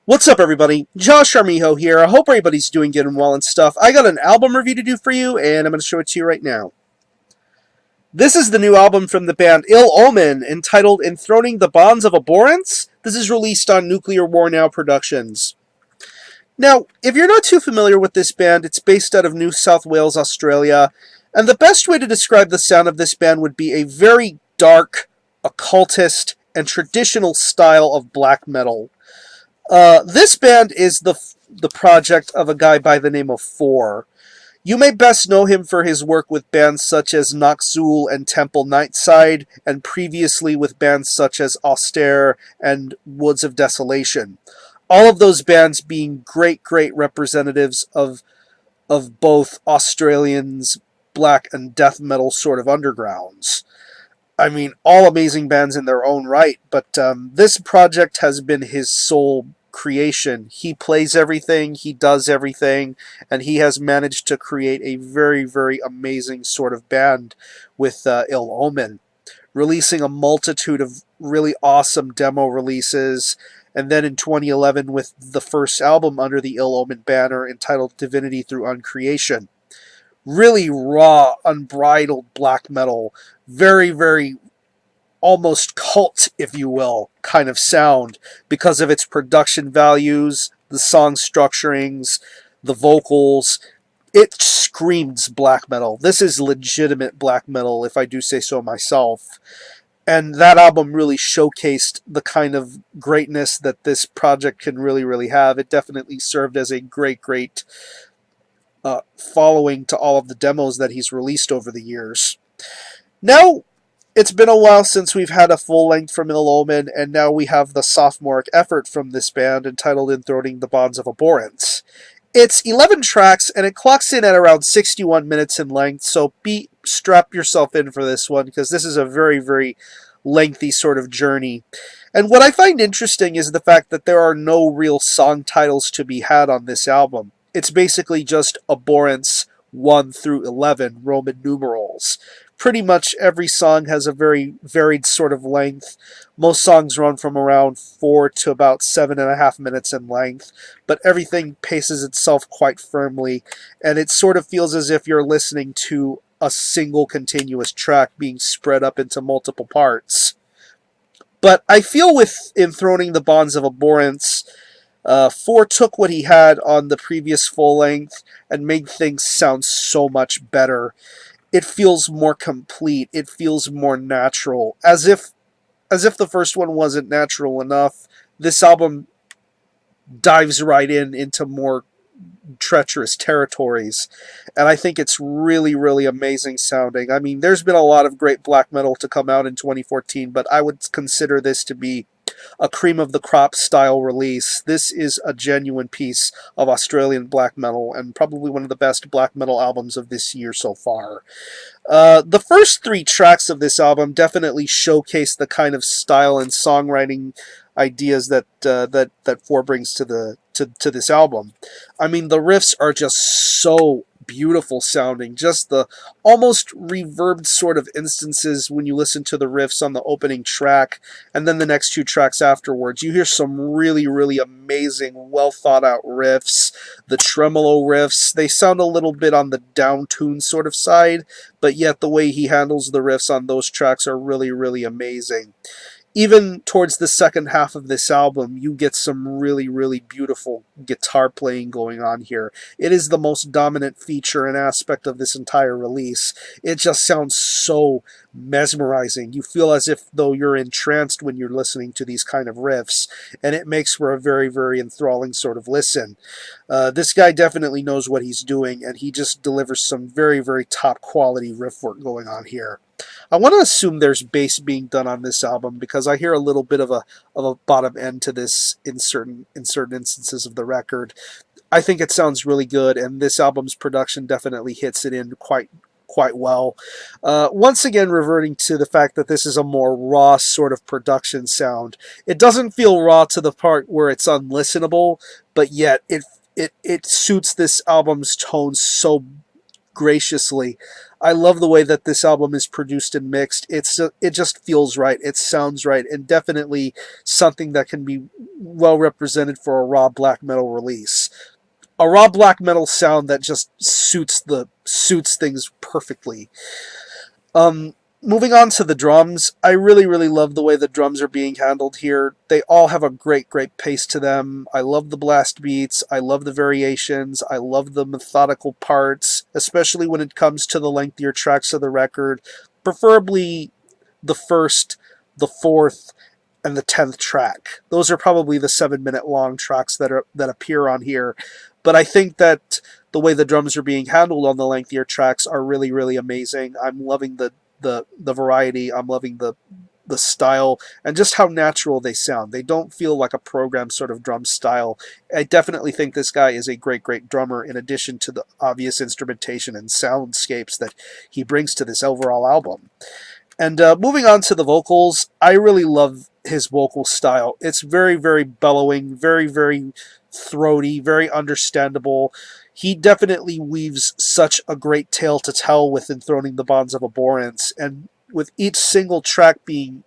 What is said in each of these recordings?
What's up, everybody? Josh Armijo here. I hope everybody's doing good and well and stuff. I got an album review to do for you, and I'm going to show it to you right now. This is the new album from the band Ill Omen, entitled Enthroning the Bonds of Abhorrence. This is released on Nuclear War Now Productions. Now, if you're not too familiar with this band, it's based out of New South Wales, Australia, and the best way to describe the sound of this band would be a very dark, occultist, and traditional style of black metal. This band is the project of a guy by the name of Four. You may best know him for his work with bands such as Naxzul and Temple Nightside, and previously with bands such as Austere and Woods of Desolation. All of those bands being great representatives of both Australians' black and death metal sort of undergrounds. I mean, all amazing bands in their own right, but this project has been his sole creation. He plays everything, he does everything, and he has managed to create a very amazing sort of band with Ill Omen, releasing a multitude of really awesome demo releases, and then in 2011 with the first album under the Ill Omen banner entitled Divinity through Uncreation. Really raw, unbridled black metal, very almost cult, if you will, kind of sound because of its production values, the song structurings, the vocals. It screams black metal. This is legitimate black metal, if I do say so myself. And that album really showcased the kind of greatness that this project can really have. It definitely served as a great following to all of the demos that he's released over the years. Now, it's been a while since we've had a full length from Ill Omen, and now we have the sophomoric effort from this band entitled Enthroning the Bonds of Abhorrence. It's 11 tracks, and it clocks in at around 61 minutes in length, so strap yourself in for this one, because this is a very lengthy sort of journey. And what I find interesting is the fact that there are no real song titles to be had on this album. It's basically just Abhorrence 1 through 11, Roman numerals. Pretty much every song has a very varied sort of length. Most songs run from around 4 to about 7.5 minutes in length, but everything paces itself quite firmly, and it sort of feels as if you're listening to a single continuous track being spread up into multiple parts. But I feel with Enthroning the Bonds of Abhorrence, Four took what he had on the previous full length and made things sound so much better. It feels more complete. It feels more natural. As if the first one wasn't natural enough, this album dives right into more treacherous territories, and I think it's really amazing sounding. I mean, there's been a lot of great black metal to come out in 2014, but I would consider this to be a cream of the crop style release. This is a genuine piece of Australian black metal, and probably one of the best black metal albums of this year so far. The first 3 tracks of this album definitely showcase the kind of style and songwriting ideas that Four brings to this album. I mean, the riffs are just so beautiful sounding. Just the almost reverbed sort of instances when you listen to the riffs on the opening track, and then the next 2 tracks afterwards. You hear some really amazing, well thought out riffs. The tremolo riffs, they sound a little bit on the down-tuned sort of side, but yet the way he handles the riffs on those tracks are really amazing. Even towards the second half of this album, you get some really beautiful guitar playing going on here. It is the most dominant feature and aspect of this entire release. It just sounds so mesmerizing. You feel as if though you're entranced when you're listening to these kind of riffs, and it makes for a very enthralling sort of listen. This guy definitely knows what he's doing, and he just delivers some very top quality riff work going on here. I want to assume there's bass being done on this album because I hear a little bit of a bottom end to this in certain instances of the record. I think it sounds really good, and this album's production definitely hits it in quite well. Once again, reverting to the fact that this is a more raw sort of production sound. It doesn't feel raw to the part where it's unlistenable, but yet it suits this album's tone so graciously. I love the way that this album is produced and mixed. It just feels right. It sounds right, and definitely something that can be well represented for a raw black metal release. A raw black metal sound that just suits things perfectly. Um, Moving on to the drums, I really love the way the drums are being handled here. They all have a great pace to them. I love the blast beats. I love the variations. I love the methodical parts, especially when it comes to the lengthier tracks of the record. Preferably the first, the fourth, and the 10th track. Those are probably the 7-minute long tracks that appear on here. But I think that the way the drums are being handled on the lengthier tracks are really amazing. I'm loving the variety. I'm loving the style and just how natural they sound. They don't feel like a programmed sort of drum style. I definitely think this guy is a great drummer in addition to the obvious instrumentation and soundscapes that he brings to this overall album. And moving on to the vocals, I really love his vocal style. It's very bellowing, very throaty, very understandable. He definitely weaves such a great tale to tell with Enthroning the Bonds of Abhorrence, and with each single track being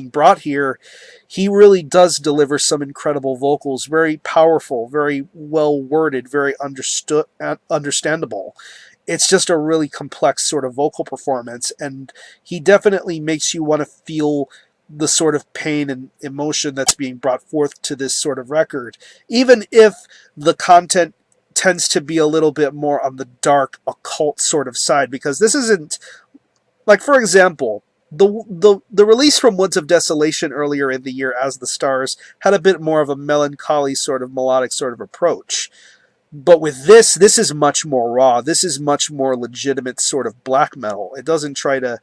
brought here, he really does deliver some incredible vocals, very powerful, very well worded, very understandable. It's just a really complex sort of vocal performance, and he definitely makes you want to feel the sort of pain and emotion that's being brought forth to this sort of record, even if the content tends to be a little bit more on the dark occult sort of side, because this isn't, like, for example, the release from Woods of Desolation earlier in the year, As the Stars, had a bit more of a melancholy sort of melodic sort of approach. But with this is much more raw. This is much more legitimate sort of black metal. It doesn't try to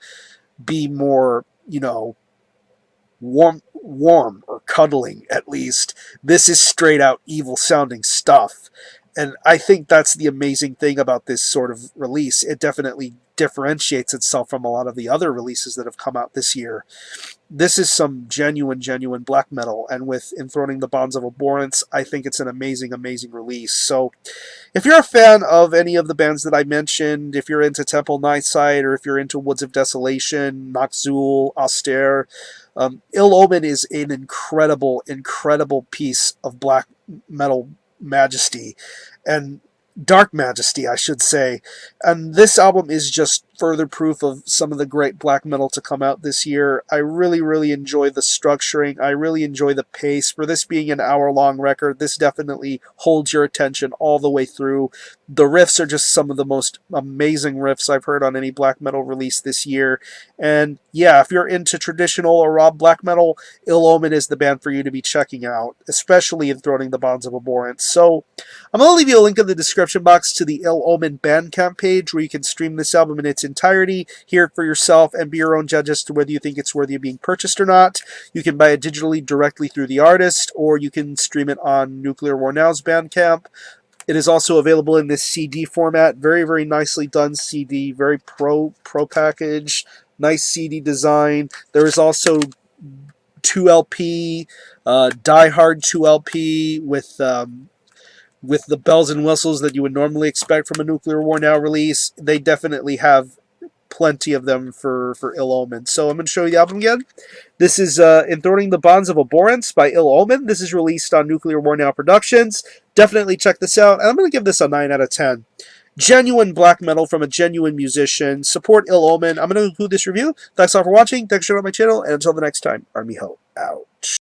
be more, warm or cuddling, at least. This is straight out evil sounding stuff. And I think that's the amazing thing about this sort of release. It definitely differentiates itself from a lot of the other releases that have come out this year. This is some genuine black metal, and with Enthroning the Bonds of Abhorrence, I think it's an amazing release. So if you're a fan of any of the bands that I mentioned, if you're into Temple Nightside, or if you're into Woods of Desolation, Naxzul, Austere, Ill Omen is an incredible piece of black metal majesty, and dark majesty, I should say. And this album is just further proof of some of the great black metal to come out this year. I really enjoy the structuring. I really enjoy the pace. For this being an hour-long record, this definitely holds your attention all the way through. The riffs are just some of the most amazing riffs I've heard on any black metal release this year. And yeah, if you're into traditional or raw black metal, Ill Omen is the band for you to be checking out, especially Enthroning the Bonds of Abhorrence. So I'm going to leave you a link in the description box to the Ill Omen Bandcamp page, where you can stream this album in its entirety, hear it for yourself, and be your own judge as to whether you think it's worthy of being purchased or not. You can buy it digitally directly through the artist, or you can stream it on Nuclear War Now's Bandcamp. It is also available in this CD format. Very nicely done CD, very pro package, nice CD design. There is also 2LP, Die Hard 2LP with the bells and whistles that you would normally expect from a Nuclear War Now release. They definitely have plenty of them for Ill Omen. So I'm going to show you the album again. This is Enthroning the Bonds of Abhorrence by Ill Omen. This is released on Nuclear War Now Productions. Definitely check this out. And I'm going to give this a 9 out of 10. Genuine black metal from a genuine musician. Support Ill Omen. I'm going to conclude this review. Thanks all for watching. Thanks for checking out my channel. And until the next time, Army Ho out.